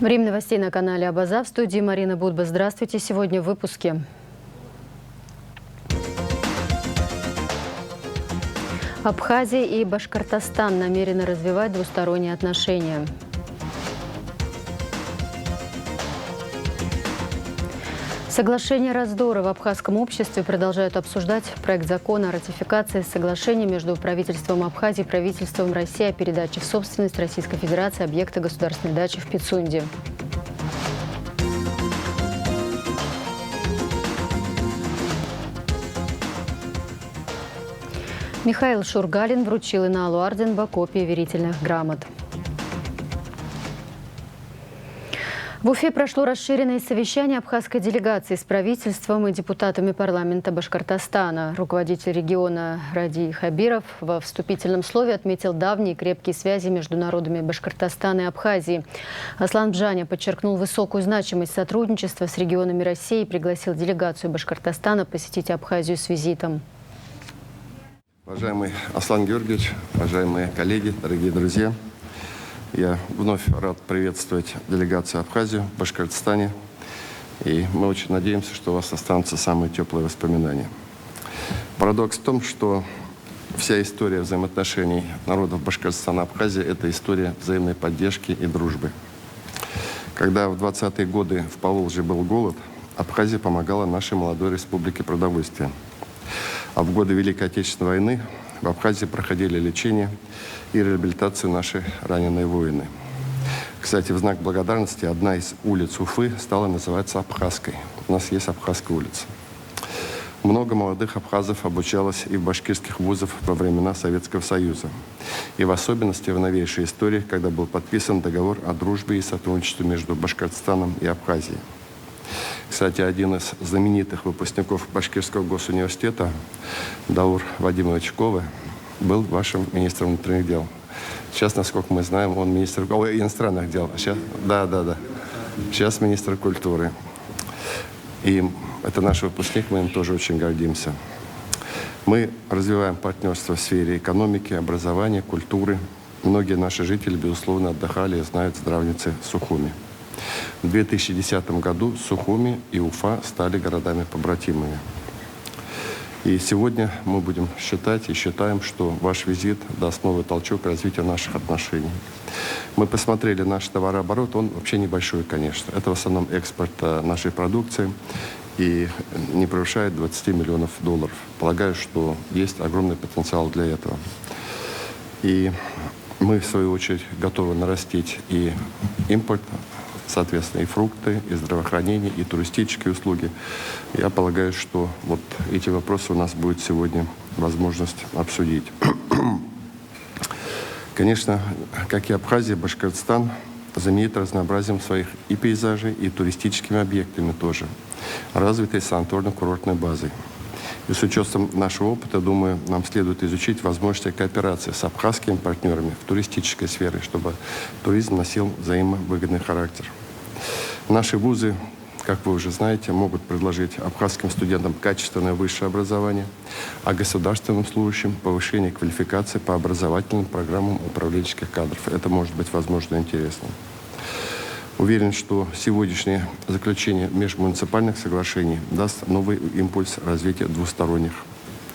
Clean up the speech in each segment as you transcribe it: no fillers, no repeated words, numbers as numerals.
Время новостей на канале Абаза. В студии Марина Будба. Здравствуйте. Сегодня в выпуске. Абхазия и Башкортостан намерены развивать двусторонние отношения. Соглашение раздора в абхазском обществе продолжают обсуждать проект закона о ратификации соглашения между правительством Абхазии и правительством России о передаче в собственность Российской Федерации объекта государственной дачи в Пицунде. Михаил Шургалин вручил Иналу Арденба копии верительных грамот. В Уфе прошло расширенное совещание абхазской делегации с правительством и депутатами парламента Башкортостана. Руководитель региона Ради Хабиров во вступительном слове отметил давние крепкие связи между народами Башкортостана и Абхазии. Аслан Бжаня подчеркнул высокую значимость сотрудничества с регионами России и пригласил делегацию Башкортостана посетить Абхазию с визитом. Уважаемый Аслан Георгиевич, уважаемые коллеги, дорогие друзья, я вновь рад приветствовать делегацию Абхазии в Башкортостане. И мы очень надеемся, что у вас останутся самые теплые воспоминания. Парадокс в том, что вся история взаимоотношений народов Башкортостана и Абхазии – это история взаимной поддержки и дружбы. Когда в 20-е годы в Поволжье был голод, Абхазия помогала нашей молодой республике продовольствием. А в годы Великой Отечественной войны в Абхазии проходили лечение и реабилитацию наши раненые воины. Кстати, в знак благодарности одна из улиц Уфы стала называться Абхазской. У нас есть Абхазская улица. Много молодых абхазов обучалось и в башкирских вузах во времена Советского Союза. И в особенности в новейшей истории, когда был подписан договор о дружбе и сотрудничестве между Башкортостаном и Абхазией. Кстати, один из знаменитых выпускников Башкирского госуниверситета, Даур Вадимович Ковы, был вашим министром внутренних дел. Сейчас, насколько мы знаем, он министр иностранных дел. Сейчас, да. Сейчас министр культуры. И это наш выпускник, мы им тоже очень гордимся. Мы развиваем партнерство в сфере экономики, образования, культуры. Многие наши жители, безусловно, отдыхали и знают здравницы Сухуми. В 2010 году Сухуми и Уфа стали городами-побратимами. И сегодня мы будем считать и считаем, что ваш визит даст новый толчок развития наших отношений. Мы посмотрели наш товарооборот, он вообще небольшой, конечно. Это в основном экспорт нашей продукции и не превышает 20 миллионов долларов. Полагаю, что есть огромный потенциал для этого. И мы, в свою очередь, готовы нарастить и импорт, соответственно, и фрукты, и здравоохранение, и туристические услуги. Я полагаю, что вот эти вопросы у нас будет сегодня возможность обсудить. Конечно, как и Абхазия, Башкортостан знаменит разнообразием своих и пейзажей, и туристическими объектами тоже, развитой санаторно-курортной базой. И с учетом нашего опыта, думаю, нам следует изучить возможности кооперации с абхазскими партнерами в туристической сфере, чтобы туризм носил взаимовыгодный характер. Наши вузы, как вы уже знаете, могут предложить абхазским студентам качественное высшее образование, а государственным служащим повышение квалификации по образовательным программам управленческих кадров. Это может быть, возможно, интересно. Уверен, что сегодняшнее заключение межмуниципальных соглашений даст новый импульс развития двусторонних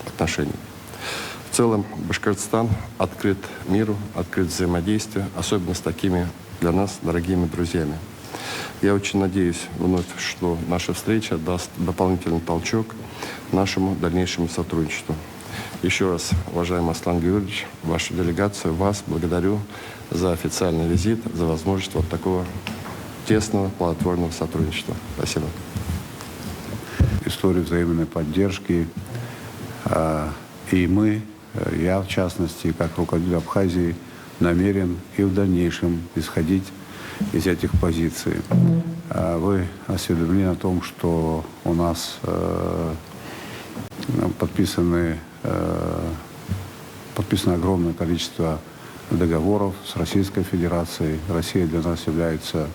отношений. В целом, Башкортостан открыт миру, открыт взаимодействию, особенно с такими для нас дорогими друзьями. Я очень надеюсь вновь, что наша встреча даст дополнительный толчок нашему дальнейшему сотрудничеству. Еще раз, уважаемый Аслан Георгиевич, вашу делегацию, вас благодарю за официальный визит, за возможность вот такого тесного, плодотворного сотрудничества. Спасибо. Историю взаимной поддержки. И мы, я в частности, как руководитель Абхазии, намерен и в дальнейшем исходить из этих позиций. Вы осведомлены о том, что у нас подписано огромное количество договоров с Российской Федерацией. Россия для нас является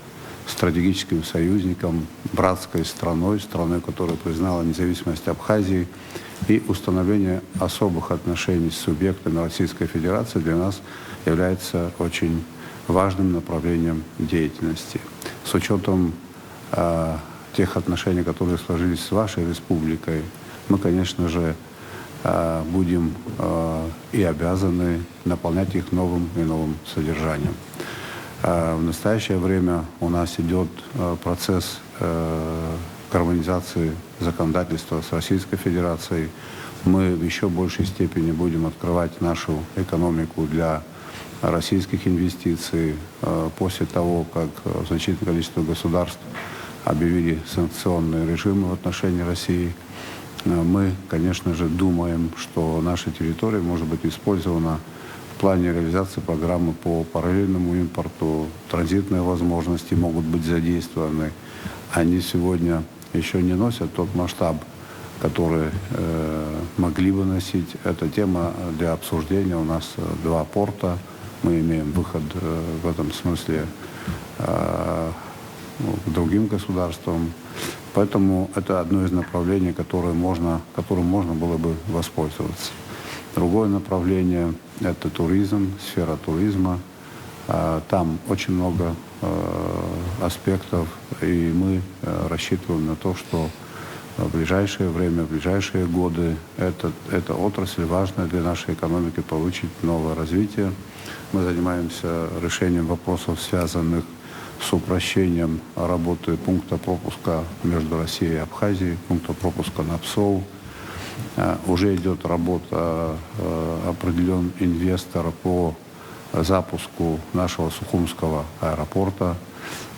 стратегическим союзником, братской страной, которая признала независимость Абхазии. И установление особых отношений с субъектами Российской Федерации для нас является очень важным направлением деятельности. с учетом тех отношений, которые сложились с вашей республикой, мы, конечно же, будем и обязаны наполнять их новым и новым содержанием. В настоящее время у нас идет процесс гармонизации законодательства с Российской Федерацией. Мы в еще большей степени будем открывать нашу экономику для российских инвестиций после того, как значительное количество государств объявили санкционные режимы в отношении России. Мы, конечно же, думаем, что наша территория может быть использована в плане реализации программы по параллельному импорту. Транзитные возможности могут быть задействованы. Они сегодня еще не носят тот масштаб, который могли бы носить. Эта тема для обсуждения. У нас 2 порта. Мы имеем выход в этом смысле к другим государствам. Поэтому это одно из направлений, которым можно было бы воспользоваться. Другое направление – это туризм, сфера туризма. Там очень много аспектов, и мы рассчитываем на то, что в ближайшее время, в ближайшие годы эта отрасль важная для нашей экономики получит новое развитие. Мы занимаемся решением вопросов, связанных с упрощением работы пункта пропуска между Россией и Абхазией, пункта пропуска на Псоу. Уже идет работа, определен инвестор по запуску нашего Сухумского аэропорта.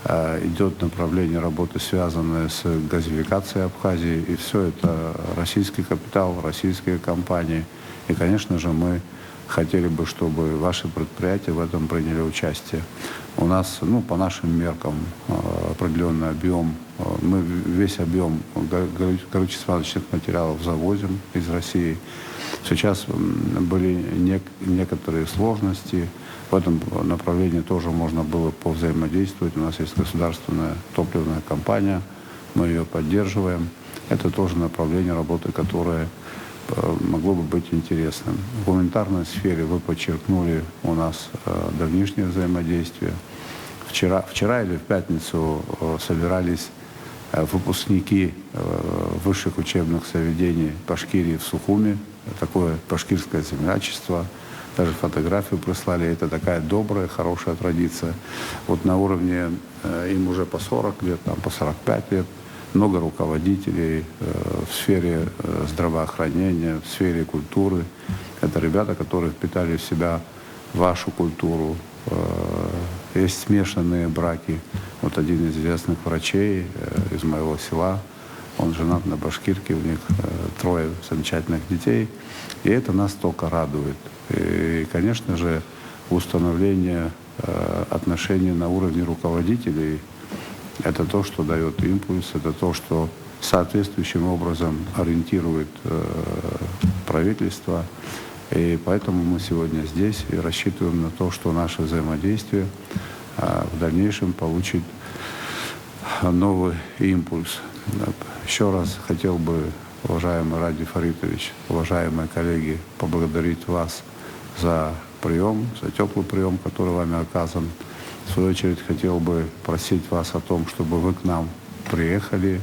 Идет направление работы, связанное с газификацией Абхазии. И все это российский капитал, российские компании. И, конечно же, мы хотели бы, чтобы ваши предприятия в этом приняли участие. У нас, по нашим меркам, определенный объем. Мы весь объем горюче-смазочных материалов завозим из России. Сейчас были некоторые сложности. В этом направлении тоже можно было повзаимодействовать. У нас есть государственная топливная компания, мы ее поддерживаем. Это тоже направление работы, которое могло бы быть интересным. В гуманитарной сфере вы подчеркнули у нас давнишнее взаимодействие. Вчера или в пятницу собирались выпускники высших учебных заведений Башкирии в Сухуми. Такое башкирское землячество. Даже фотографию прислали. Это такая добрая, хорошая традиция. Вот на уровне, им уже по 40 лет, по 45 лет, много руководителей в сфере здравоохранения, в сфере культуры. Это ребята, которые впитали в себя вашу культуру. Есть смешанные браки. Вот один из известных врачей из моего села, он женат на башкирке, у них 3 замечательных детей. И это нас только радует. И, конечно же, установление отношений на уровне руководителей – это то, что дает импульс, это то, что соответствующим образом ориентирует правительство. И поэтому мы сегодня здесь и рассчитываем на то, что наше взаимодействие в дальнейшем получит новый импульс. Еще раз хотел бы, уважаемый Ради Фаритович, уважаемые коллеги, поблагодарить вас за прием, за теплый прием, который вами оказан. В свою очередь хотел бы просить вас о том, чтобы вы к нам приехали.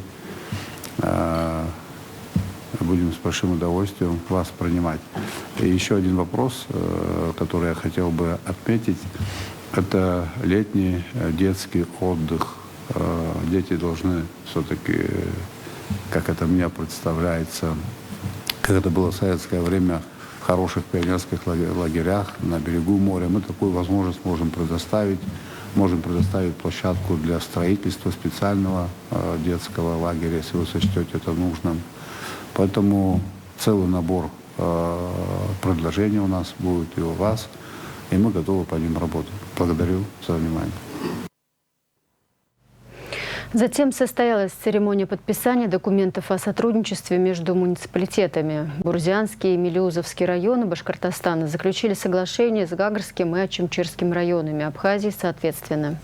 Будем с большим удовольствием вас принимать. И еще один вопрос, который я хотел бы отметить, это летний детский отдых. Дети должны все-таки, как это мне представляется, как это было в советское время, в хороших пионерских лагерях на берегу моря. Мы такую возможность можем предоставить. Можем предоставить площадку для строительства специального детского лагеря, если вы сочтете это нужным. Поэтому целый набор предложений у нас будет и у вас, и мы готовы по ним работать. Благодарю за внимание. Затем состоялась церемония подписания документов о сотрудничестве между муниципалитетами. Бурзянский и Мелеузовский районы Башкортостана заключили соглашение с Гагарским и Ачимчирским районами Абхазии соответственно.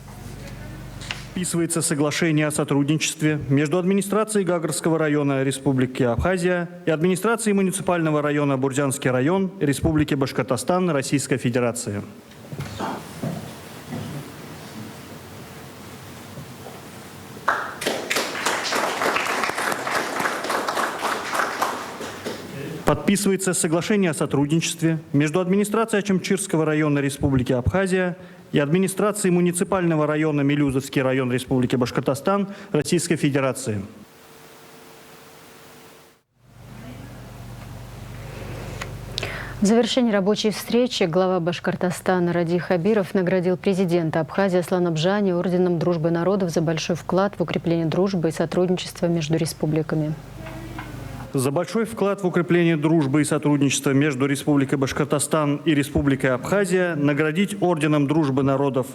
Подписывается соглашение о сотрудничестве между администрацией Гагарского района Республики Абхазия и администрацией муниципального района Бурзянский район Республики Башкортостан Российской Федерации. Подписывается соглашение о сотрудничестве между администрацией Ачамчирского района Республики Абхазия и администрацией муниципального района Мелюзовский район Республики Башкортостан Российской Федерации. В завершении рабочей встречи глава Башкортостана Ради Хабиров наградил президента Абхазии Аслана Бжани орденом Дружбы народов за большой вклад в укрепление дружбы и сотрудничества между республиками. За большой вклад в укрепление дружбы и сотрудничества между Республикой Башкортостан и Республикой Абхазия наградить орденом Дружбы народов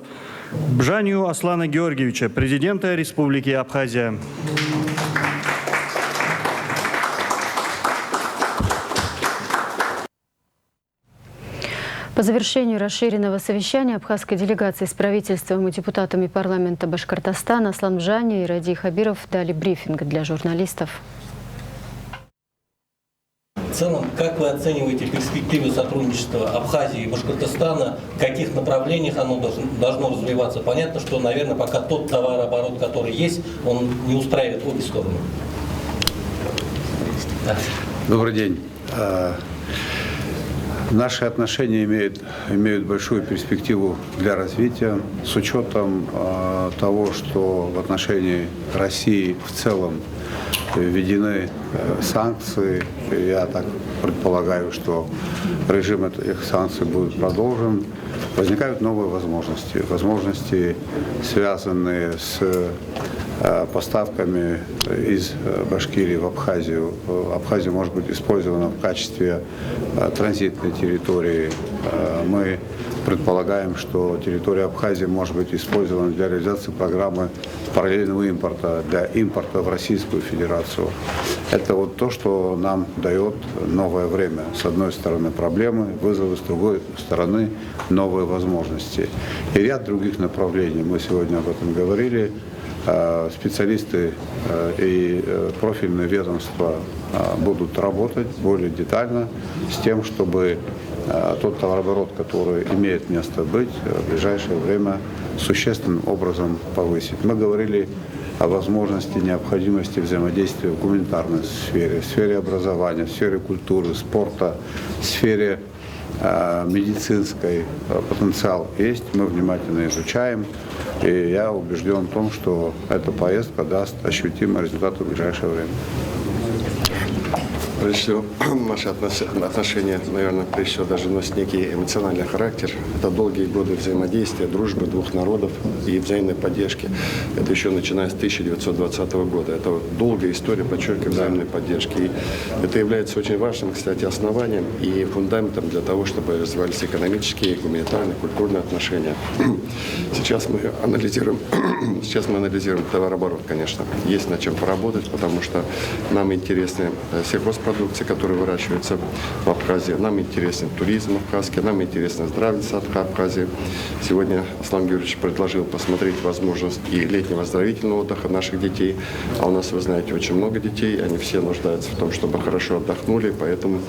Бжанию Аслана Георгиевича, президента Республики Абхазия. По завершению расширенного совещания абхазской делегации с правительством и депутатами парламента Башкортостана Аслан Бжани и Ради Хабиров дали брифинг для журналистов. В целом, как вы оцениваете перспективы сотрудничества Абхазии и Башкортостана? В каких направлениях оно должно развиваться? Понятно, что, наверное, пока тот товарооборот, который есть, он не устраивает обе стороны. Добрый день. Наши отношения имеют большую перспективу для развития с учетом того, что в отношении России в целом введены санкции. Я так предполагаю, что режим этих санкций будет продолжен. Возникают новые возможности. Возможности, связанные с поставками из Башкирии в Абхазию. Абхазия может быть использована в качестве транзитной территории. Мы предполагаем, что территория Абхазии может быть использована для реализации программы параллельного импорта, для импорта в Российскую Федерацию. Это вот то, что нам дает новое время. С одной стороны проблемы, вызовы, с другой стороны новые возможности. И ряд других направлений. Мы сегодня об этом говорили. Специалисты и профильные ведомства будут работать более детально с тем, чтобы тот товарооборот, который имеет место быть, в ближайшее время существенным образом повысить. Мы говорили о возможности, необходимости взаимодействия в гуманитарной сфере, в сфере образования, в сфере культуры, спорта, в сфере медицинской. Потенциал есть, мы внимательно изучаем. И я убежден в том, что эта поездка даст ощутимый результат в ближайшее время. Прежде всего, наши отношения, наверное, прежде всего даже носят некий эмоциональный характер. Это долгие годы взаимодействия, дружбы двух народов и взаимной поддержки. Это еще начиная с 1920 года. Это долгая история, подчеркиваю, взаимной поддержки. И это является очень важным, кстати, основанием и фундаментом для того, чтобы развивались экономические, гуманитарные, культурные отношения. Сейчас мы анализируем товарооборот, конечно. Есть над чем поработать, потому что нам интересны сельхозпродукты, которые выращиваются в Абхазии. Нам интересен туризм абхазский, нам интересна здравница Абхазии. Сегодня Аслан Георгиевич предложил посмотреть возможность и летнего оздоровительного отдыха наших детей. А у нас, вы знаете, очень много детей, они все нуждаются в том, чтобы хорошо отдохнули, поэтому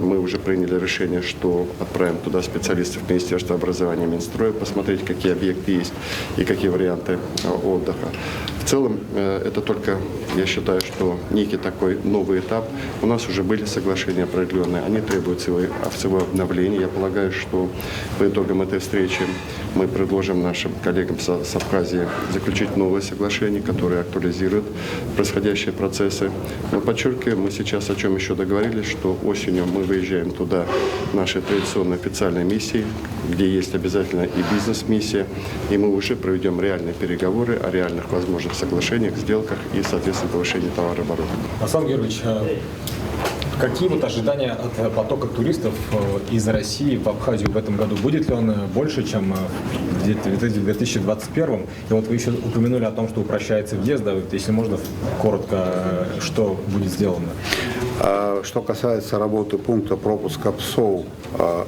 мы уже приняли решение, что отправим туда специалистов Министерства образования и Минстроя, посмотреть, какие объекты есть и какие варианты отдыха. В целом, это только, я считаю, что некий такой новый этап. У нас уже были соглашения определенные, они требуют своего обновления. Я полагаю, что по итогам этой встречи мы предложим нашим коллегам с Абхазии заключить новые соглашения, которые актуализируют происходящие процессы. Но подчеркиваю, мы сейчас о чем еще договорились, что осенью мы выезжаем туда нашей традиционной официальной миссии, где есть обязательно и бизнес-миссия, и мы уже проведем реальные переговоры о реальных возможных соглашениях, сделках и, соответственно, повышении товарооборота. Аслан Георгиевич, какие вот ожидания от потока туристов из России в Абхазию в этом году? Будет ли он больше, чем в 2021? И вот вы еще упомянули о том, что упрощается въезд. Да, если можно, коротко, что будет сделано? Что касается работы пункта пропуска ПСОУ,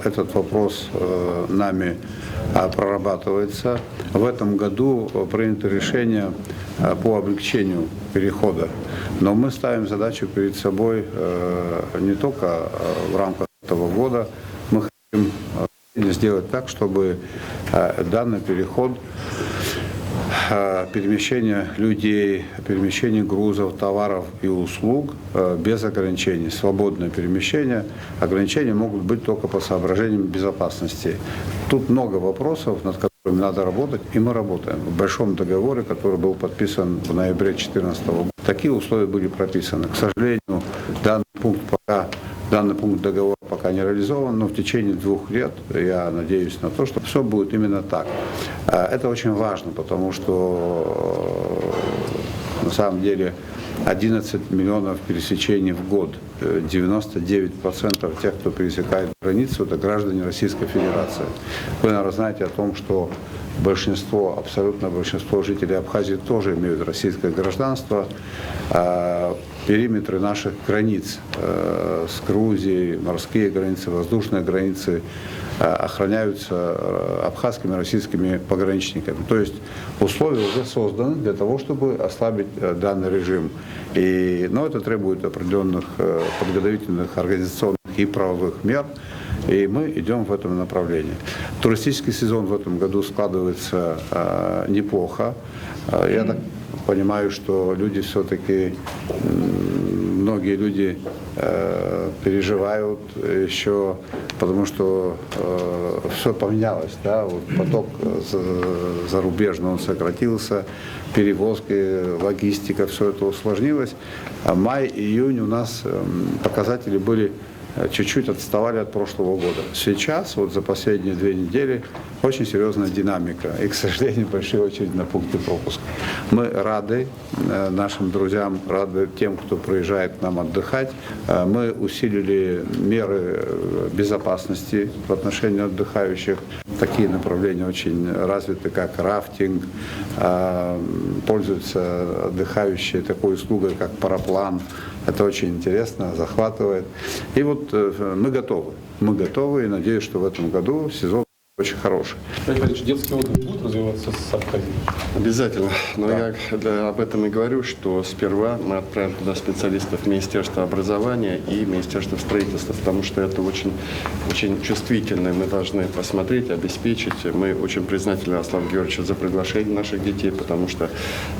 этот вопрос нами прорабатывается. В этом году принято решение по облегчению перехода. Но мы ставим задачу перед собой не только в рамках этого года. Мы хотим сделать так, чтобы данный переход перемещение людей, перемещение грузов, товаров и услуг без ограничений. Свободное перемещение. Ограничения могут быть только по соображениям безопасности. Тут много вопросов, над которыми надо работать, и мы работаем. В большом договоре, который был подписан в ноябре 2014 года, такие условия были прописаны. К сожалению, данный пункт договора пока не реализован, но в течение 2 лет я надеюсь на то, что все будет именно так. Это очень важно, потому что на самом деле 11 миллионов пересечений в год. 99% тех, кто пересекает границу, это граждане Российской Федерации. Вы, наверное, знаете о том, что абсолютно большинство жителей Абхазии тоже имеют российское гражданство. Периметры наших границ с Грузией, морские границы, воздушные границы охраняются абхазскими и российскими пограничниками. То есть условия уже созданы для того, чтобы ослабить данный режим. Но это требует определенных подготовительных, организационных и правовых мер. И мы идем в этом направлении. Туристический сезон в этом году складывается неплохо. Я так понимаю, что люди все-таки, многие люди переживают еще, потому что все поменялось. Да? Вот поток зарубежный он сократился, перевозки, логистика, все это усложнилось. А май, июнь у нас показатели были чуть-чуть отставали от прошлого года. Сейчас, вот за последние 2 недели, очень серьезная динамика. И, к сожалению, большие очереди на пункты пропуска. Мы рады нашим друзьям, рады тем, кто приезжает к нам отдыхать. Мы усилили меры безопасности в отношении отдыхающих. Такие направления очень развиты, как рафтинг. Пользуются отдыхающие такой услугой, как параплан. Это очень интересно, захватывает. И вот мы готовы и надеюсь, что в этом году сезон очень хороший. Детский отдых будет развиваться с Абхазией? Обязательно. Но я об этом и говорю, что сперва мы отправим туда специалистов Министерства образования и Министерства строительства, потому что это очень, очень чувствительно. Мы должны посмотреть, обеспечить. Мы очень признательны Аслану Георгиевичу за приглашение наших детей, потому что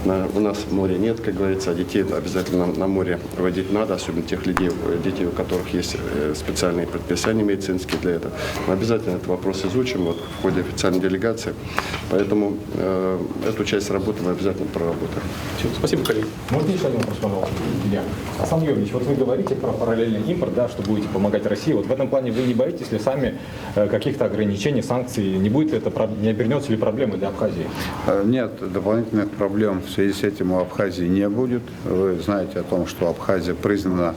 у нас моря нет, как говорится, а детей обязательно на море водить надо, особенно тех детей, у которых есть специальные предписания медицинские для этого. Мы обязательно этот вопрос изучим в ходе официальной делегации. Поэтому эту часть работы мы обязательно проработаем. Спасибо, коллеги. Можно еще один вопрос, пожалуйста? Илья. Аслан Георгиевич, вот вы говорите про параллельный импорт, да, что будете помогать России. Вот в этом плане вы не боитесь ли сами каких-то ограничений, санкций? Не будет ли это, не обернется ли проблемой для Абхазии? Нет, дополнительных проблем в связи с этим у Абхазии не будет. Вы знаете о том, что Абхазия признана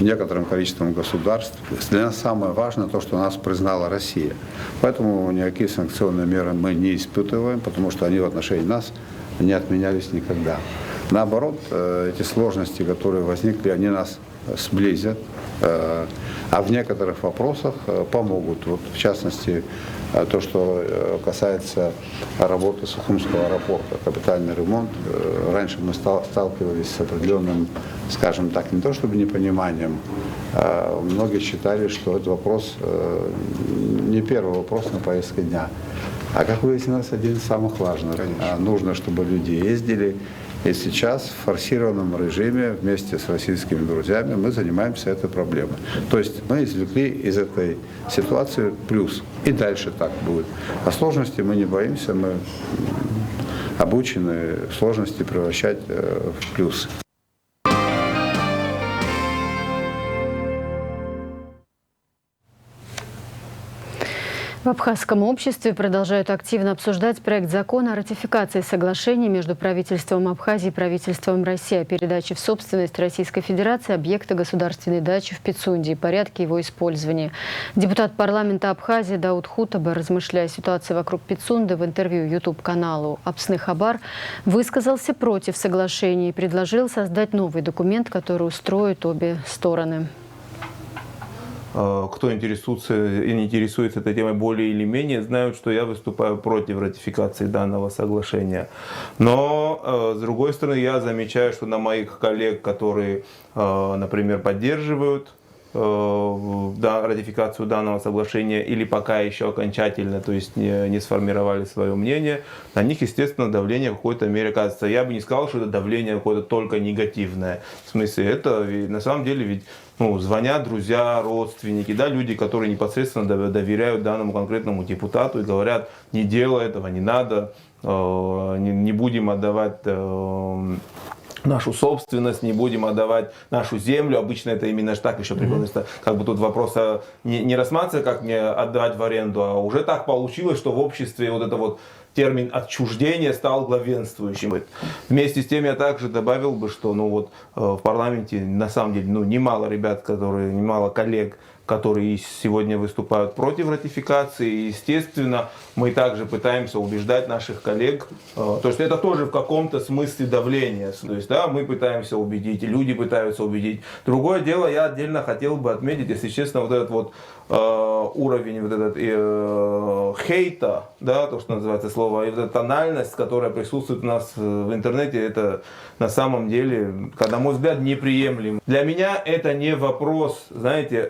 некоторым количеством государств. Для нас самое важное то, что нас признала Россия. Поэтому никакие санкционные меры мы не испытываем, потому что они в отношении нас не отменялись никогда. Наоборот, эти сложности, которые возникли, они нас сблизят, а в некоторых вопросах помогут. Вот, в частности, то, что касается работы Сухумского аэропорта, капитальный ремонт. Раньше мы сталкивались с определенным, скажем так, не то чтобы непониманием. Многие считали, что этот вопрос не первый вопрос на повестке дня. А как выяснилось, один из самых важных. Нужно, чтобы люди ездили. И сейчас в форсированном режиме вместе с российскими друзьями мы занимаемся этой проблемой. То есть мы извлекли из этой ситуации плюс. И дальше так будет. А сложности мы не боимся, мы обучены сложности превращать в плюс. В абхазском обществе продолжают активно обсуждать проект закона о ратификации соглашений между правительством Абхазии и правительством России о передаче в собственность Российской Федерации объекта государственной дачи в Пицунде и порядке его использования. Депутат парламента Абхазии Дауд Хутаба, размышляя о ситуации вокруг Пицунды, в интервью YouTube-каналу «Апсны Хабар», высказался против соглашений и предложил создать новый документ, который устроит обе стороны. Кто интересуется и не интересуется этой темой более или менее, знают, что я выступаю против ратификации данного соглашения. Но, с другой стороны, я замечаю, что на моих коллег, которые, например, поддерживают ратификацию данного соглашения или пока еще окончательно, то есть не сформировали свое мнение, на них, естественно, давление в какой-то мере оказывается. Я бы не сказал, что это давление какое-то только негативное. В смысле, это на самом деле ведь звонят друзья, родственники, да, люди, которые непосредственно доверяют данному конкретному депутату и говорят: не делай этого, не надо, не будем отдавать нашу собственность, не будем отдавать нашу землю. Обычно это именно так еще приходится. Как бы тут вопрос не рассматривается, как мне отдать в аренду, а уже так получилось, что в обществе вот это вот термин отчуждения стал главенствующим. Вместе с тем я также добавил бы, что в парламенте на самом деле немало ребят, немало коллег, которые сегодня выступают против ратификации. И, естественно, мы также пытаемся убеждать наших коллег, то есть это тоже в каком-то смысле давление. То есть, да, мы пытаемся убедить, и люди пытаются убедить. Другое дело, я отдельно хотел бы отметить, если честно, вот этот вот уровень вот этот хейта, да, то, что называется слово, и вот эта тональность, которая присутствует у нас в интернете, это на самом деле, на мой взгляд, неприемлемо. Для меня это не вопрос, знаете,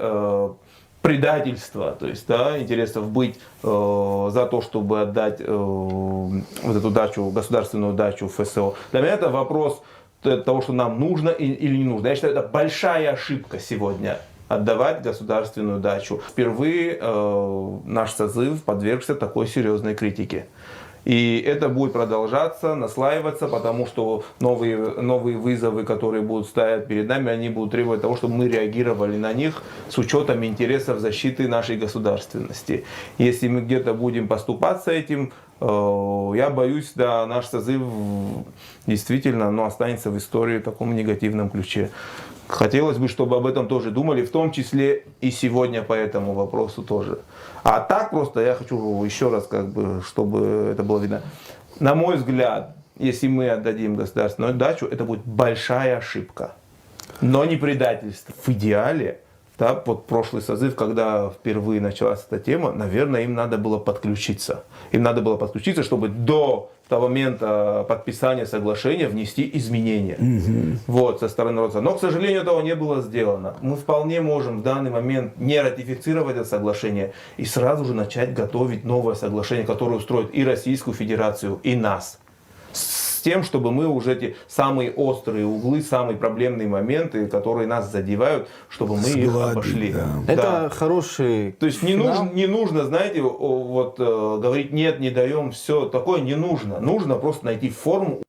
предательства, то есть, да, интересов быть за то, чтобы отдать вот эту дачу, государственную дачу в ФСО. Для меня это вопрос того, что нам нужно или не нужно. Я считаю, это большая ошибка сегодня. Отдавать государственную дачу. Впервые наш созыв подвергся такой серьезной критике. И это будет продолжаться, наслаиваться, потому что новые вызовы, которые будут стоять перед нами, они будут требовать того, чтобы мы реагировали на них с учетом интересов защиты нашей государственности. Если мы где-то будем поступаться этим, я боюсь, да, наш созыв действительно останется в истории в таком негативном ключе. Хотелось бы, чтобы об этом тоже думали, в том числе и сегодня по этому вопросу тоже. А так просто я хочу еще раз, чтобы это было видно. На мой взгляд, если мы отдадим государственную дачу, это будет большая ошибка, но не предательство. В идеале, да, вот прошлый созыв, когда впервые началась эта тема, наверное, им надо было подключиться. Им надо было подключиться, чтобы до того момента подписания соглашения внести изменения со стороны Роса. Но, к сожалению, этого не было сделано. Мы вполне можем в данный момент не ратифицировать это соглашение и сразу же начать готовить новое соглашение, которое устроит и Российскую Федерацию, и нас. С тем, чтобы мы уже эти самые острые углы, самые проблемные моменты, которые нас задевают, чтобы мы их обошли. Да. Это хороший. То есть не нужно, знаете, говорить нет, не даем, все такое не нужно. Нужно просто найти форму.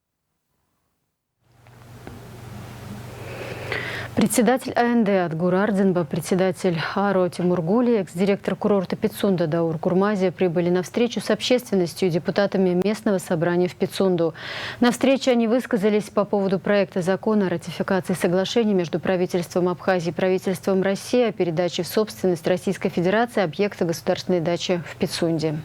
Председатель АНД Атгур Ардзинба, председатель АРО Тимур Гули, экс-директор курорта Пицунда Даур Курмази прибыли на встречу с общественностью и депутатами местного собрания в Пицунду. На встрече они высказались по поводу проекта закона о ратификации соглашений между правительством Абхазии и правительством России о передаче в собственность Российской Федерации объекта государственной дачи в Пицунде.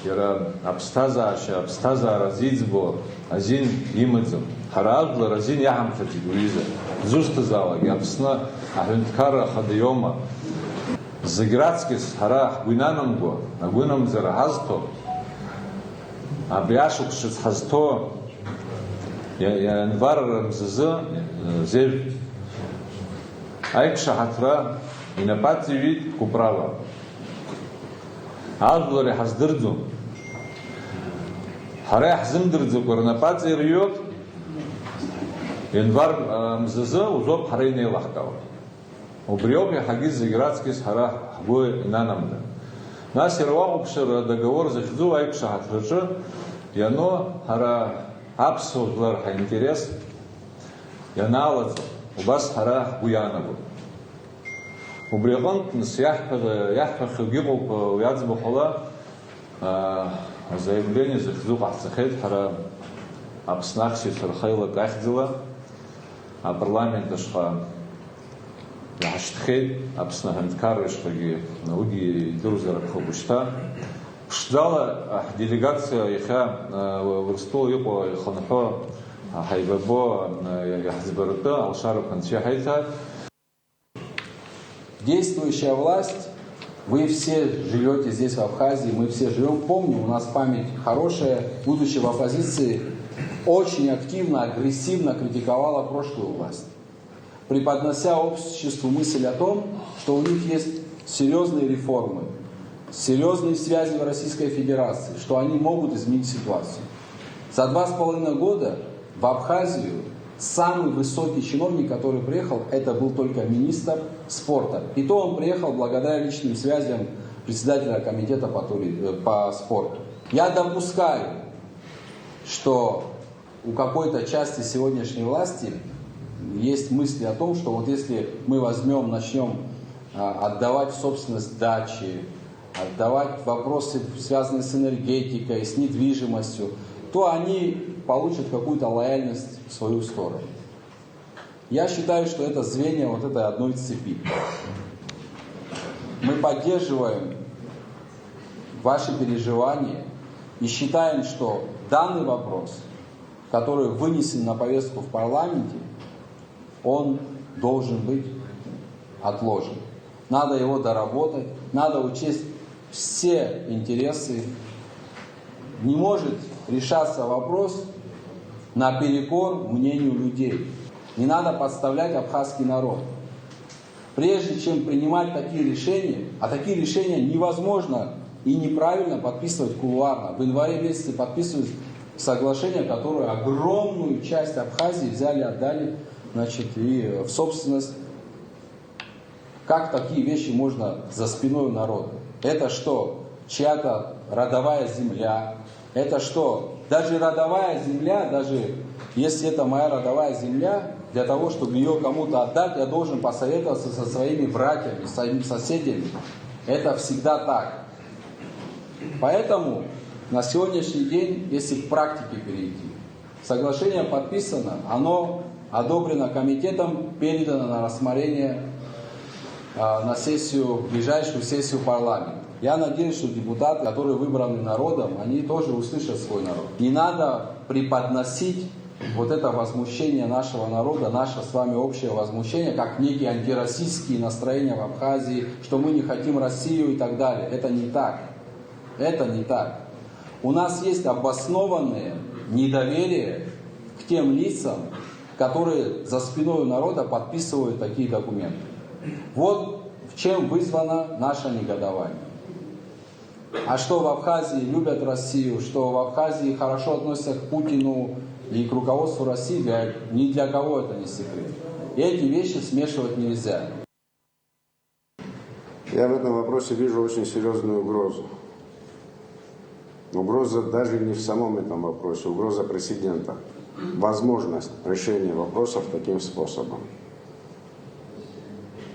Яра абстазара зидзбо азин имадзам харагла разин яхамхати гуиза зустазала гапсна ахунткара хадиома заградскис харах гуинанамго агунам зарахазто абяшукшис хазто январ рамзаза зев айкшахатра инапативит куправа Алглори хаздырдзу. Харай хазымдырдзу корнапаци риот. Январ мзаза узоп харайней лахтава. Убриоп я хагиз заградскис харах хгой инанамда. Нас ирвагубшир договор захзу айкша хатрычы. Яно хара абсурдлар ха интерес. Яналазу. Убас хара гуянабу. Убригон яхпах гигуп ядзбухола заявление захзук ахцахет хара абснахси сархайла кахдила а парламент ашха яштхет абснаханткар ашхаги науги дурзара хобушта ждала делегация иха вырстол юпо ханхо хайбабо яхзбарта алшару ханчахайта. Действующая власть, вы все живете здесь, в Абхазии, мы все живем. Помню, у нас память хорошая, будучи в оппозиции, очень активно, агрессивно критиковала прошлую власть, преподнося обществу мысль о том, что у них есть серьезные реформы, серьезные связи в Российской Федерации, что они могут изменить ситуацию. За 2,5 года в Абхазию самый высокий чиновник, который приехал, это был только министр спорта. И то он приехал благодаря личным связям председателя комитета по спорту. Я допускаю, что у какой-то части сегодняшней власти есть мысли о том, что вот если мы возьмем, начнем отдавать в собственность дачи, отдавать вопросы, связанные с энергетикой, с недвижимостью, то они получат какую-то лояльность в свою сторону. Я считаю, что это звенья вот этой одной цепи. Мы поддерживаем ваши переживания и считаем, что данный вопрос, который вынесен на повестку в парламенте, он должен быть отложен. Надо его доработать, надо учесть все интересы. Не может решаться вопрос наперекор мнению людей. Не надо подставлять абхазский народ. Прежде чем принимать такие решения, а такие решения невозможно и неправильно подписывать кулуарно. В январе месяце подписывают соглашение, которое огромную часть Абхазии взяли, отдали, и в собственность. Как такие вещи можно за спиной у народа? Это что? Чья-то родовая земля? Это что? Даже родовая земля, даже если это моя родовая земля, для того, чтобы ее кому-то отдать, я должен посоветоваться со своими братьями, со своими соседями. Это всегда так. Поэтому на сегодняшний день, если к практике перейти, соглашение подписано, оно одобрено комитетом, передано на рассмотрение на сессию, ближайшую сессию парламента. Я надеюсь, что депутаты, которые выбраны народом, они тоже услышат свой народ. Не надо преподносить вот это возмущение нашего народа, наше с вами общее возмущение, как некие антироссийские настроения в Абхазии, что мы не хотим Россию и так далее. Это не так. Это не так. У нас есть обоснованное недоверие к тем лицам, которые за спиной народа подписывают такие документы. Вот в чем вызвано наше негодование. А что в Абхазии любят Россию, что в Абхазии хорошо относятся к Путину и к руководству России, ни для кого это не секрет. И эти вещи смешивать нельзя. Я в этом вопросе вижу очень серьезную угрозу. Угроза даже не в самом этом вопросе, угроза прецедента. Возможность решения вопросов таким способом.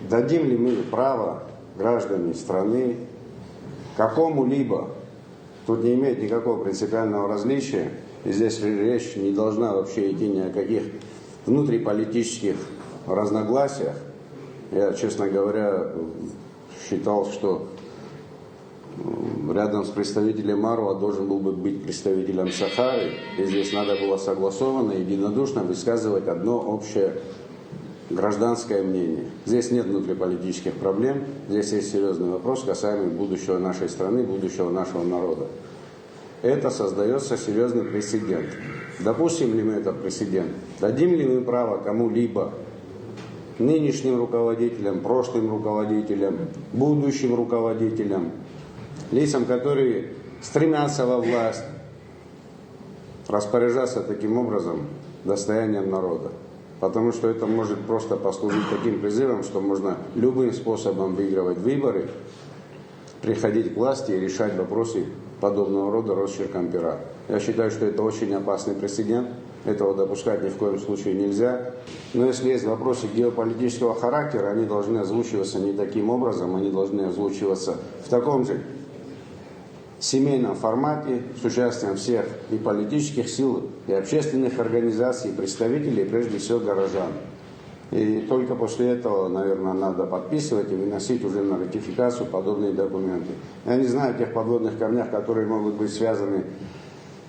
Дадим ли мы право гражданам страны какому-либо, тут не имеет никакого принципиального различия, и здесь речь не должна вообще идти ни о каких внутриполитических разногласиях. Я, честно говоря, считал, что рядом с представителем Марва должен был бы быть представителем Сахары, и здесь надо было согласованно, единодушно высказывать одно общее гражданское мнение. Здесь нет внутриполитических проблем, здесь есть серьезный вопрос, касаемый будущего нашей страны, будущего нашего народа. Это создается серьезный прецедент. Допустим ли мы этот прецедент? Дадим ли мы право кому-либо, нынешним руководителям, прошлым руководителям, будущим руководителям, лицам, которые стремятся во власть, распоряжаться таким образом достоянием народа? Потому что это может просто послужить таким призывом, что можно любым способом выигрывать выборы, приходить к власти и решать вопросы подобного рода росчерком пера. Я считаю, что это очень опасный прецедент. Этого допускать ни в коем случае нельзя. Но если есть вопросы геополитического характера, они должны озвучиваться не таким образом, они должны озвучиваться в таком же семейном формате, с участием всех и политических сил, и общественных организаций, и представителей, и прежде всего горожан. И только после этого, наверное, надо подписывать и выносить уже на ратификацию подобные документы. Я не знаю о тех подводных камнях, которые могут быть связаны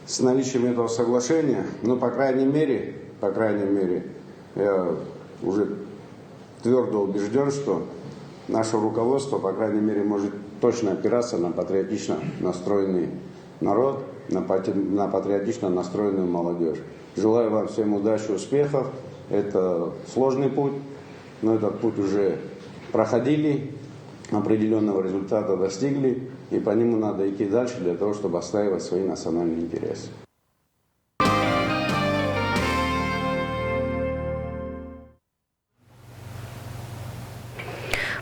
с наличием этого соглашения, но, по крайней мере, я уже твердо убежден, что наше руководство, по крайней мере, может точно опираться на патриотично настроенный народ, на патриотично настроенную молодежь. Желаю вам всем удачи, успехов. Это сложный путь, но этот путь уже проходили, определенного результата достигли, и по нему надо идти дальше для того, чтобы отстаивать свои национальные интересы.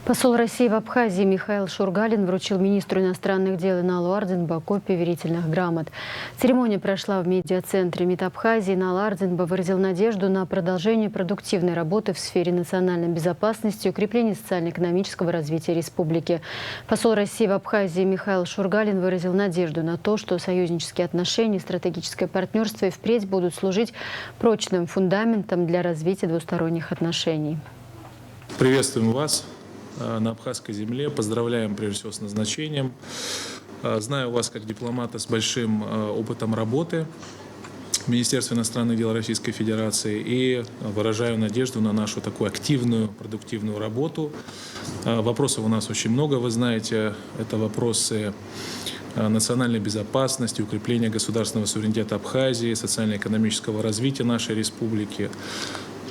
Посол России в Абхазии Михаил Шургалин вручил министру иностранных дел Иналу Ардзинбе копии верительных грамот. Церемония прошла в медиацентре МИД Абхазии. Инал Ардзинбе выразил надежду на продолжение продуктивной работы в сфере национальной безопасности и укрепления социально-экономического развития республики. Посол России в Абхазии Михаил Шургалин выразил надежду на то, что союзнические отношения и стратегическое партнерство и впредь будут служить прочным фундаментом для развития двусторонних отношений. Приветствуем вас на абхазской земле. Поздравляем прежде всего с назначением. Знаю вас как дипломата с большим опытом работы в Министерстве иностранных дел Российской Федерации и выражаю надежду на нашу такую активную, продуктивную работу. Вопросов у нас очень много, вы знаете. Это вопросы национальной безопасности, укрепления государственного суверенитета Абхазии, социально-экономического развития нашей республики.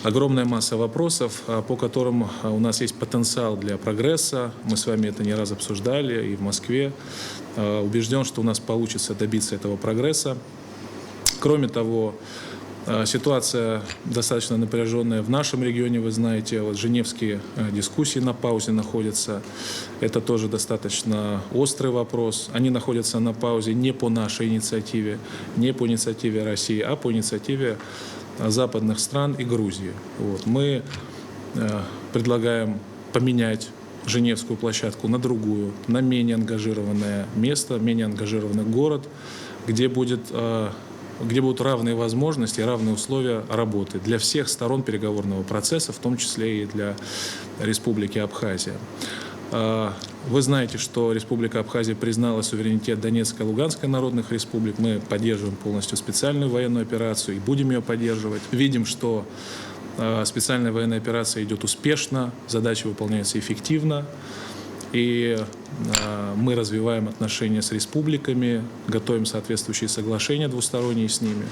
Огромная масса вопросов, по которым у нас есть потенциал для прогресса. Мы с вами это не раз обсуждали и в Москве. Убежден, что у нас получится добиться этого прогресса. Кроме того, ситуация достаточно напряженная в нашем регионе, вы знаете. Вот женевские дискуссии на паузе находятся. Это тоже достаточно острый вопрос. Они находятся на паузе не по нашей инициативе, не по инициативе России, а по инициативе западных стран и Грузии. Вот. Мы предлагаем поменять Женевскую площадку на другую, на менее ангажированное место, менее ангажированный город, где будут равные возможности, равные условия работы для всех сторон переговорного процесса, в том числе и для Республики Абхазия. Вы знаете, что Республика Абхазия признала суверенитет Донецкой и Луганской народных республик. Мы поддерживаем полностью специальную военную операцию и будем ее поддерживать. Видим, что специальная военная операция идет успешно, задачи выполняются эффективно. И мы развиваем отношения с республиками, готовим соответствующие соглашения двусторонние с ними.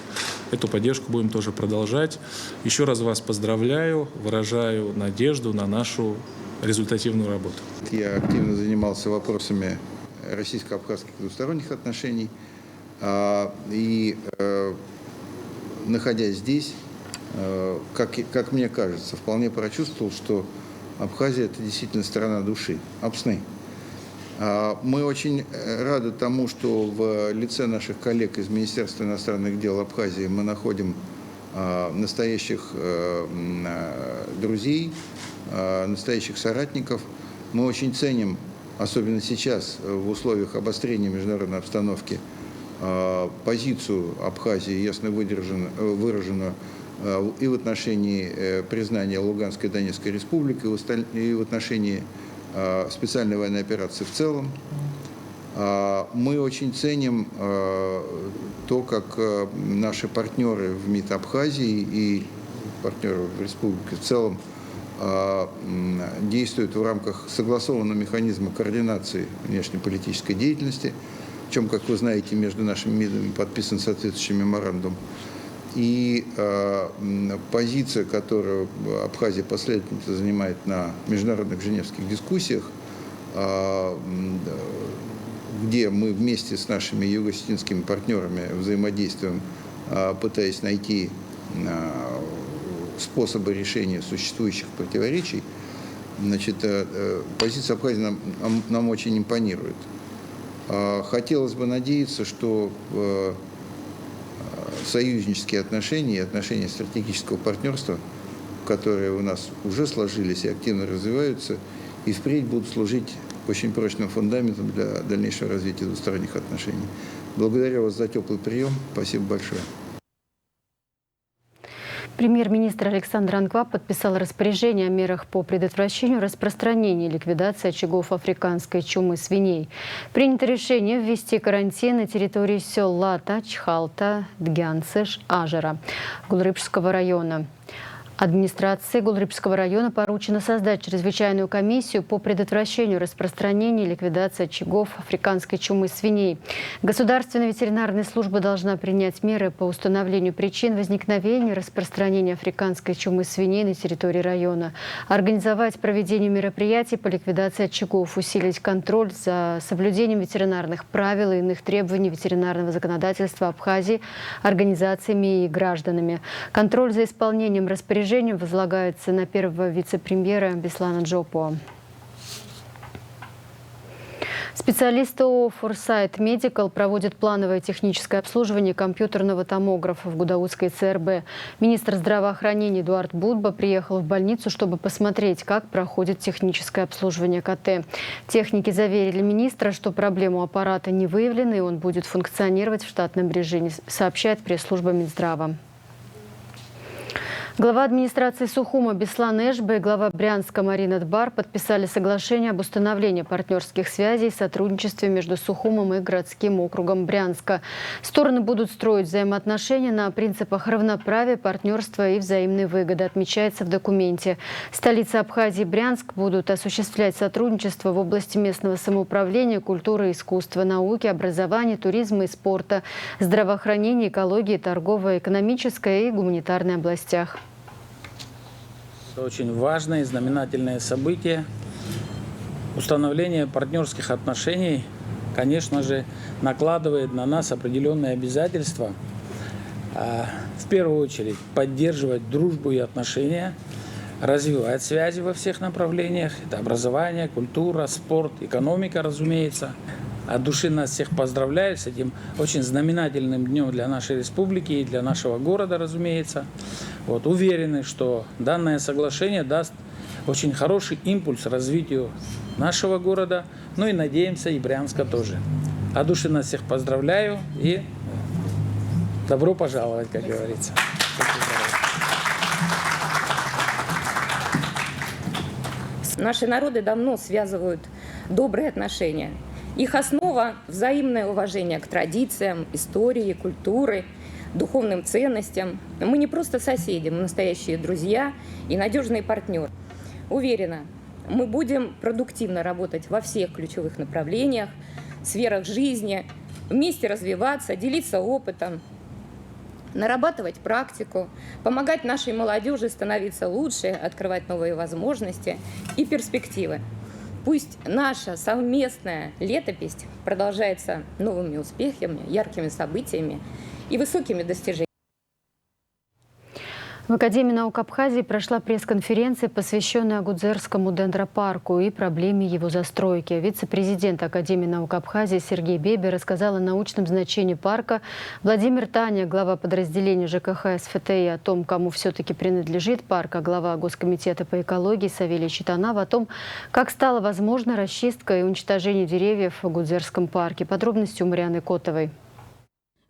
Эту поддержку будем тоже продолжать. Еще раз вас поздравляю, выражаю надежду на нашу результативную работу. Я активно занимался вопросами российско-абхазских двусторонних отношений. И, находясь здесь, как мне кажется, вполне прочувствовал, что Абхазия – это действительно страна души, Апсны. Мы очень рады тому, что в лице наших коллег из Министерства иностранных дел Абхазии мы находим настоящих друзей, настоящих соратников. Мы очень ценим, особенно сейчас, в условиях обострения международной обстановки, позицию Абхазии ясно выраженную и в отношении признания Луганской и Донецкой республики, и в отношении специальной военной операции в целом. Мы очень ценим то, как наши партнеры в МИД Абхазии и партнеры в республике в целом действуют в рамках согласованного механизма координации внешнеполитической деятельности, в чем, как вы знаете, между нашими МИДами подписан соответствующий меморандум. И позиция, которую Абхазия последовательно занимает на международных женевских дискуссиях, где мы вместе с нашими юго-осетинскими партнерами взаимодействуем, пытаясь найти способы решения существующих противоречий, значит, позиция Абхазии нам очень импонирует. Хотелось бы надеяться, что союзнические отношения и отношения стратегического партнерства, которые у нас уже сложились и активно развиваются, и впредь будут служить очень прочным фундаментом для дальнейшего развития двусторонних отношений. Благодарю вас за теплый прием. Спасибо большое. Премьер-министр Александр Анкваб подписал распоряжение о мерах по предотвращению распространения и ликвидации очагов африканской чумы свиней. Принято решение ввести карантин на территории сел Лата, Чхалта, Дгянцеш, Ажера Гулрыбского района. Администрации Гулрипского района поручено создать чрезвычайную комиссию по предотвращению распространения и ликвидации очагов африканской чумы свиней. Государственная ветеринарная служба должна принять меры по установлению причин возникновения и распространения африканской чумы свиней на территории района, организовать проведение мероприятий по ликвидации очагов, усилить контроль за соблюдением ветеринарных правил и иных требований ветеринарного законодательства Абхазии организациями и гражданами. Контроль за исполнением распоряжений возлагается на первого вице-премьера Беслана Джопуа. Специалисты ООО «Форсайт Медикал» проводят плановое техническое обслуживание компьютерного томографа в Гудаутской ЦРБ. Министр здравоохранения Эдуард Будба приехал в больницу, чтобы посмотреть, как проходит техническое обслуживание КТ. Техники заверили министра, что проблему аппарата не выявлена, и он будет функционировать в штатном режиме, сообщает пресс-служба Минздрава. Глава администрации Сухума Беслан Эшбе и глава Брянска Марина Дбар подписали соглашение об установлении партнерских связей и сотрудничестве между Сухумом и городским округом Брянска. Стороны будут строить взаимоотношения на принципах равноправия, партнерства и взаимной выгоды, отмечается в документе. Столицы Абхазии и Брянск будут осуществлять сотрудничество в области местного самоуправления, культуры, искусства, науки, образования, туризма и спорта, здравоохранения, экологии, торгово-экономической и гуманитарной областях. Это очень важное и знаменательное событие. Установление партнерских отношений, конечно же, накладывает на нас определенные обязательства. В первую очередь поддерживать дружбу и отношения, развивать связи во всех направлениях. Это образование, культура, спорт, экономика, разумеется. От души нас всех поздравляю с этим очень знаменательным днем для нашей республики и для нашего города, разумеется. Уверены, что данное соглашение даст очень хороший импульс развитию нашего города, ну и надеемся, и Брянска тоже. От души нас всех поздравляю и добро пожаловать, как говорится. Наши народы давно связывают добрые отношения. Их основа – взаимное уважение к традициям, истории, культуре, духовным ценностям. Мы не просто соседи, мы настоящие друзья и надежные партнеры. Уверена, мы будем продуктивно работать во всех ключевых направлениях, сферах жизни, вместе развиваться, делиться опытом, нарабатывать практику, помогать нашей молодежи становиться лучше, открывать новые возможности и перспективы. Пусть наша совместная летопись продолжается новыми успехами, яркими событиями и высокими достижениями. В Академии наук Абхазии прошла пресс-конференция, посвященная Гудзерскому дендропарку и проблеме его застройки. Вице-президент Академии наук Абхазии Сергей Бебер рассказал о научном значении парка. Владимир Таня, глава подразделения ЖКХ СФТИ, о том, кому все-таки принадлежит парк, а глава Госкомитета по экологии Савелий Читанав о том, как стала возможна расчистка и уничтожение деревьев в Гудзерском парке. Подробности у Марианы Котовой.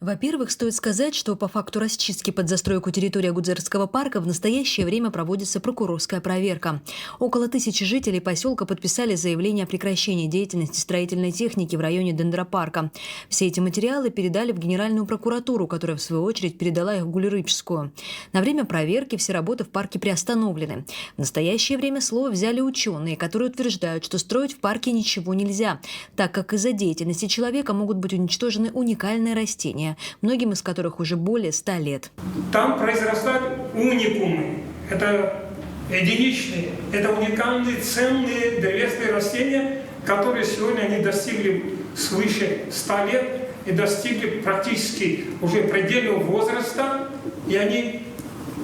Во-первых, стоит сказать, что по факту расчистки под застройку территории Гудзерского парка в настоящее время проводится прокурорская проверка. Около 1000 жителей поселка подписали заявление о прекращении деятельности строительной техники в районе дендропарка. Все эти материалы передали в Генеральную прокуратуру, которая в свою очередь передала их в Гулрипскую. На время проверки все работы в парке приостановлены. В настоящее время слово взяли ученые, которые утверждают, что строить в парке ничего нельзя, так как из-за деятельности человека могут быть уничтожены уникальные растения, многим из которых уже более 100 лет. Там произрастают уникумы. Это единичные, это уникальные, ценные древесные растения, которые сегодня они достигли свыше 100 лет и достигли практически уже предельного возраста, и они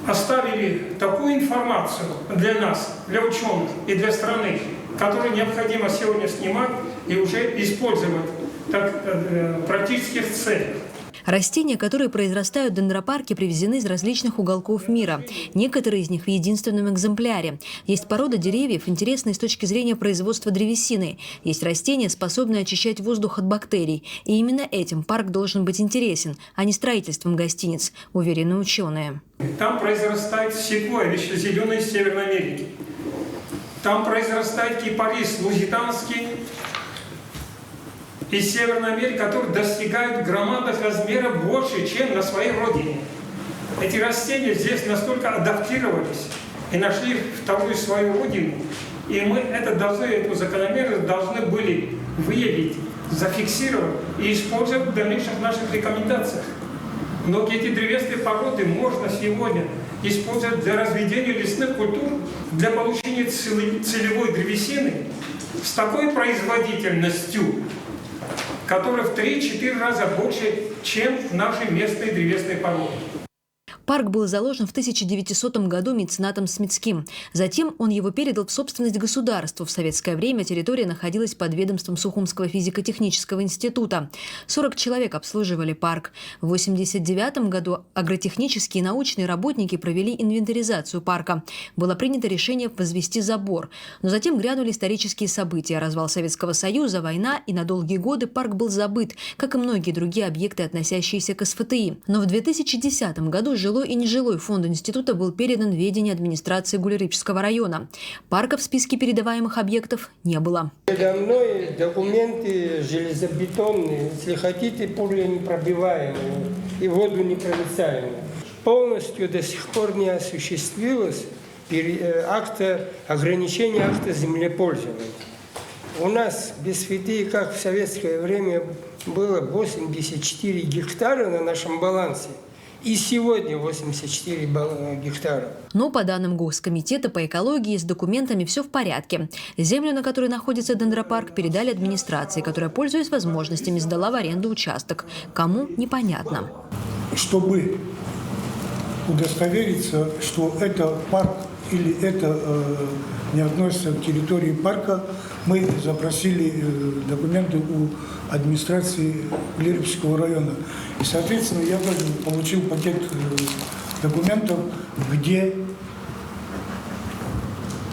оставили такую информацию для нас, для ученых и для страны, которую необходимо сегодня снимать и уже использовать в практических целях. Растения, которые произрастают в дендропарке, привезены из различных уголков мира. Некоторые из них в единственном экземпляре. Есть порода деревьев, интересные с точки зрения производства древесины. Есть растения, способные очищать воздух от бактерий. И именно этим парк должен быть интересен, а не строительством гостиниц, уверены ученые. Там произрастает секвойя, вечно зеленая из Северной Америки. Там произрастает кипарис лузитанский из Северной Америки, которые достигают громадных размеров больше, чем на своей родине. Эти растения здесь настолько адаптировались, и нашли вторую свою родину. И мы эту закономерность должны были выявить, зафиксировать и использовать в дальнейших наших рекомендациях. Многие эти древесные породы можно сегодня использовать для разведения лесных культур, для получения целевой древесины с такой производительностью, которая в 3-4 раза больше, чем наши местные древесные породы. Парк был заложен в 1900 году меценатом Смитским. Затем он его передал в собственность государству. В советское время территория находилась под ведомством Сухумского физико-технического института. 40 человек обслуживали парк. В 1989 году агротехнические и научные работники провели инвентаризацию парка. Было принято решение возвести забор. Но затем грянули исторические события. Развал Советского Союза, война, и на долгие годы парк был забыт, как и многие другие объекты, относящиеся к СФТИ. Но в 2010 году жилой и нежилой фонд института был передан в ведение администрации Гулерычского района. Парка в списке передаваемых объектов не было. Передо мной документы железобетонные, если хотите, пуленепробиваемые и водонепроницаемые. Полностью до сих пор не осуществилось ограничение акта землепользования. У нас без СФТИ, как в советское время, было 84 гектара на нашем балансе. И сегодня 84 гектара. Но по данным Госкомитета по экологии с документами все в порядке. Землю, на которой находится дендропарк, передали администрации, которая, пользуясь возможностями, сдала в аренду участок. Кому – непонятно. Чтобы удостовериться, что это парк или это не относится к территории парка, мы запросили документы у администрации Гулерычского района. И, соответственно, я тоже получил пакет документов, где,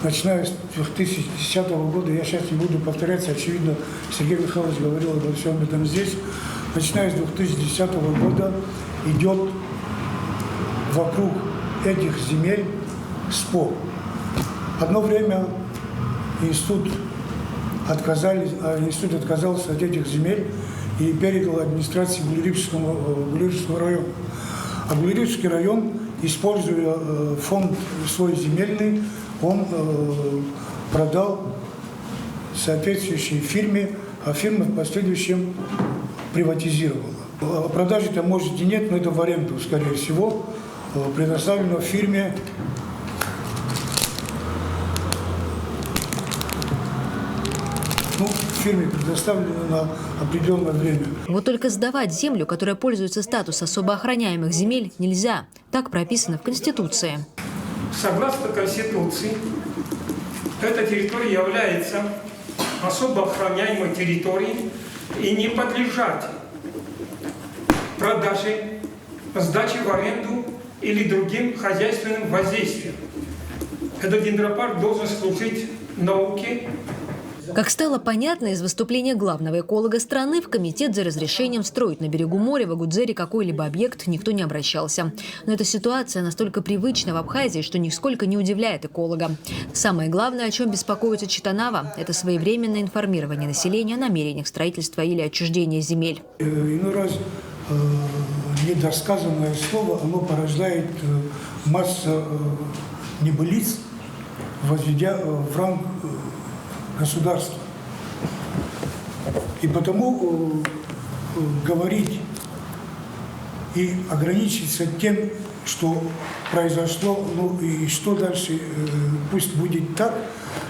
начиная с 2010 года, я сейчас не буду повторяться, очевидно, Сергей Михайлович говорил обо всем этом здесь, начиная с 2010 года идет вокруг этих земель спор. Одно время институт отказался от этих земель и передал администрации Гулерычского района. А Гулерычский район, используя фонд свой земельный, он продал соответствующей фирме, а фирма в последующем приватизировала. О продаже-то, может, и нет, но это в аренду, скорее всего, предоставлено фирме фирме предоставлено на определенное время. Вот только сдавать землю, которая пользуется статусом особо охраняемых земель, нельзя. Так прописано в Конституции. Согласно Конституции, эта территория является особо охраняемой территорией и не подлежит продаже, сдаче в аренду или другим хозяйственным воздействиям. Этот дендропарк должен служить науке. Как стало понятно из выступления главного эколога страны, в комитет за разрешением строить на берегу моря в Агудзере какой-либо объект никто не обращался. Но эта ситуация настолько привычна в Абхазии, что нисколько не удивляет эколога. Самое главное, о чем беспокоится Читанава, это своевременное информирование населения о намерениях строительства или отчуждения земель. Иной раз недосказанное слово, оно порождает массу небылиц, возведя в ранг государства. И потому говорить и ограничиться тем, что произошло, ну и что дальше, пусть будет так,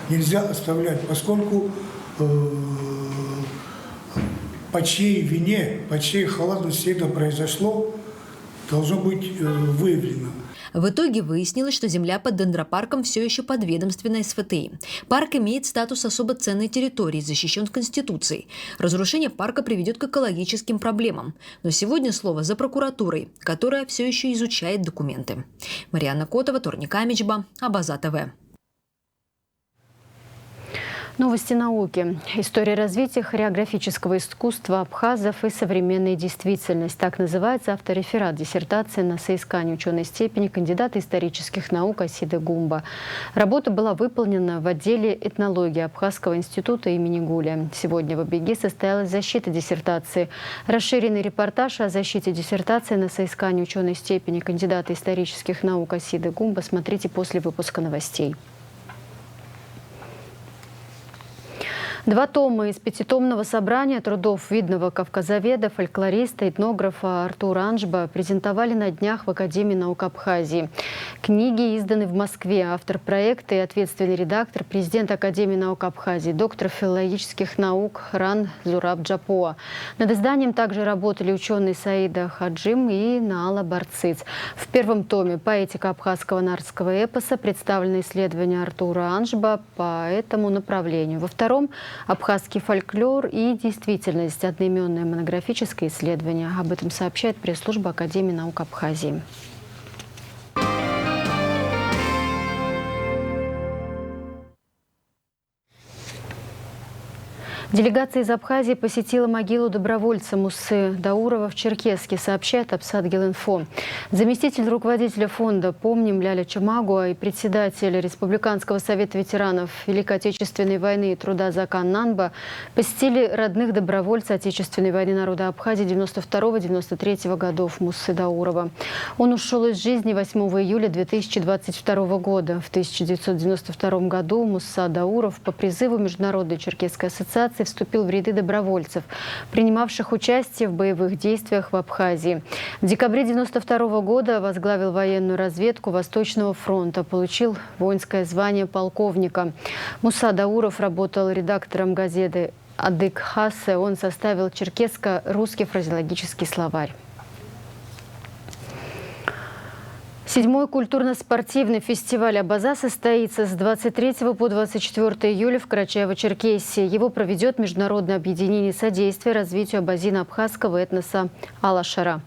нельзя оставлять, поскольку по чьей вине, по чьей халатности это произошло, должно быть выявлено. В итоге выяснилось, что земля под дендропарком все еще подведомственна СФТИ. Парк имеет статус особо ценной территории, защищен Конституцией. Разрушение парка приведет к экологическим проблемам. Но сегодня слово за прокуратурой, которая все еще изучает документы. Марьяна Котова, Торник Амичба, Абаза ТВ. Новости науки. История развития хореографического искусства абхазов и современная действительность. Так называется автореферат диссертации на соискание ученой степени кандидата исторических наук Асиды Гумба. Работа была выполнена в отделе этнологии Абхазского института имени Гуля. Сегодня в Абиге состоялась защита диссертации. Расширенный репортаж о защите диссертации на соискание ученой степени кандидата исторических наук Асиды Гумба смотрите после выпуска новостей. 2 тома из 5-томного собрания трудов видного кавказоведа, фольклориста, этнографа Артура Анжба презентовали на днях в Академии наук Абхазии. Книги изданы в Москве. Автор проекта и ответственный редактор, президент Академии наук Абхазии, доктор филологических наук Ран Зураб Джапоа. Над изданием также работали ученые Саида Хаджим и Наала Барциц. В первом томе «Поэтика абхазского народского эпоса» представлены исследования Артура Анжба по этому направлению. Во втором – абхазский фольклор и действительность. Одноименное монографическое исследование. Об этом сообщает пресс-служба Академии наук Абхазии. Делегация из Абхазии посетила могилу добровольца Муссы Даурова в Черкесске, сообщает Апсадгил-Инфо. Заместитель руководителя фонда «Помним» Ляля Чамагуа и председатель Республиканского совета ветеранов Великой Отечественной войны и труда Закан Нанба посетили родных добровольца Отечественной войны народа Абхазии 92-93 годов Муссы Даурова. Он ушел из жизни 8 июля 2022 года. В 1992 году Мусса Дауров по призыву Международной черкесской ассоциации вступил в ряды добровольцев, принимавших участие в боевых действиях в Абхазии. В декабре 1992 года возглавил военную разведку Восточного фронта, получил воинское звание полковника. Мусса Дауров работал редактором газеты «Адык Хассе». Он составил черкесско-русский фразеологический словарь. 7-й культурно-спортивный фестиваль «Абаза» состоится с 23 по 24 июля в Карачаево-Черкесии. Его проведет Международное объединение содействия развитию абазино-абхазского этноса «Алашара».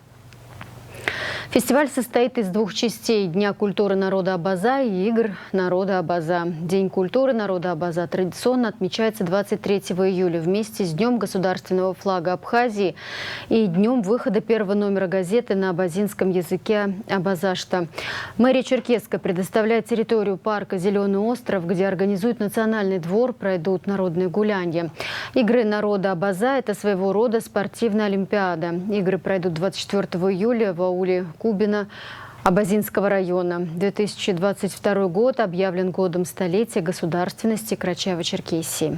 Фестиваль состоит из 2 частей – Дня культуры народа Абаза и игр народа Абаза. День культуры народа Абаза традиционно отмечается 23 июля вместе с Днем государственного флага Абхазии и днем выхода первого номера газеты на абазинском языке «Абазашта». Мэрия Черкесска предоставляет территорию парка «Зеленый остров», где организует национальный двор, пройдут народные гулянья. Игры народа Абаза – это своего рода спортивная олимпиада. Игры пройдут 24 июля в ауле Кубина Абазинского района. 2022 год объявлен годом столетия государственности Карачаево-Черкесии.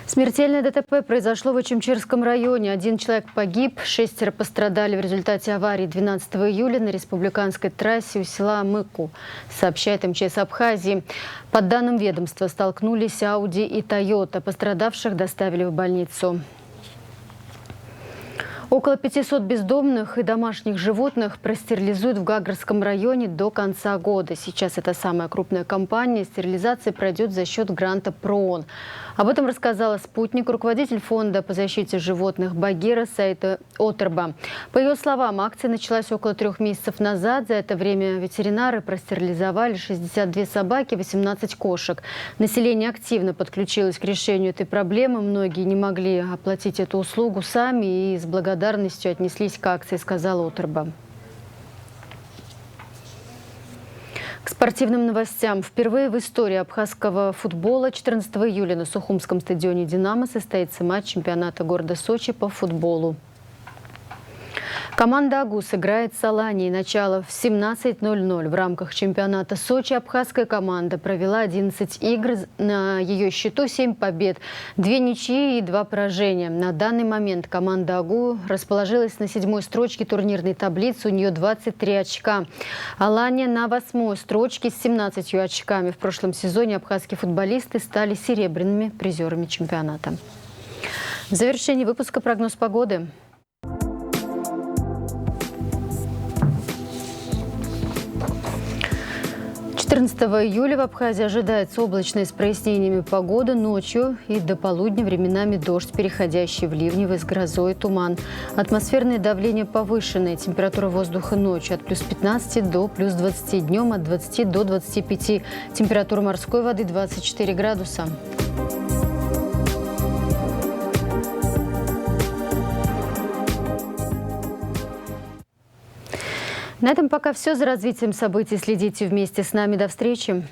Смертельное ДТП произошло в Очимчирском районе. 1 человек погиб, 6 пострадали в результате аварии 12 июля на республиканской трассе у села Мыку, сообщает МЧС Абхазии. По данным ведомства, столкнулись Ауди и Тойота. Пострадавших доставили в больницу. Около 500 бездомных и домашних животных простерилизуют в Гагарском районе до конца года. Сейчас это самая крупная кампания. Стерилизация пройдет за счет гранта ПРООН. Об этом рассказала «Спутник», руководитель фонда по защите животных Багира Саида Отерба. По ее словам, акция началась около 3 месяцев назад. За это время ветеринары простерилизовали 62 собаки, 18 кошек. Население активно подключилось к решению этой проблемы. Многие не могли оплатить эту услугу сами и с благодарностью отнеслись к акции, сказал Отерба. К спортивным новостям. Впервые в истории абхазского футбола 14 июля на Сухумском стадионе «Динамо» состоится матч чемпионата города Сочи по футболу. Команда «Агу» сыграет с Аланией. Начало в 17:00. В рамках чемпионата Сочи абхазская команда провела 11 игр. На ее счету 7 побед, 2 ничьи и 2 поражения. На данный момент команда «Агу» расположилась на 7-й строчке турнирной таблицы. У нее 23 очка. Алания на 8-й строчке с 17 очками. В прошлом сезоне абхазские футболисты стали серебряными призерами чемпионата. В завершении выпуска прогноз погоды. 14 14 июля в Абхазии ожидается облачная с прояснениями погода ночью и до полудня временами дождь, переходящий в ливневый с грозой, туман. Атмосферное давление повышенное, температура воздуха ночью от плюс 15 до плюс 20, днем от 20 до 25, температура морской воды 24 градуса. На этом пока все. За развитием событий следите вместе с нами. До встречи.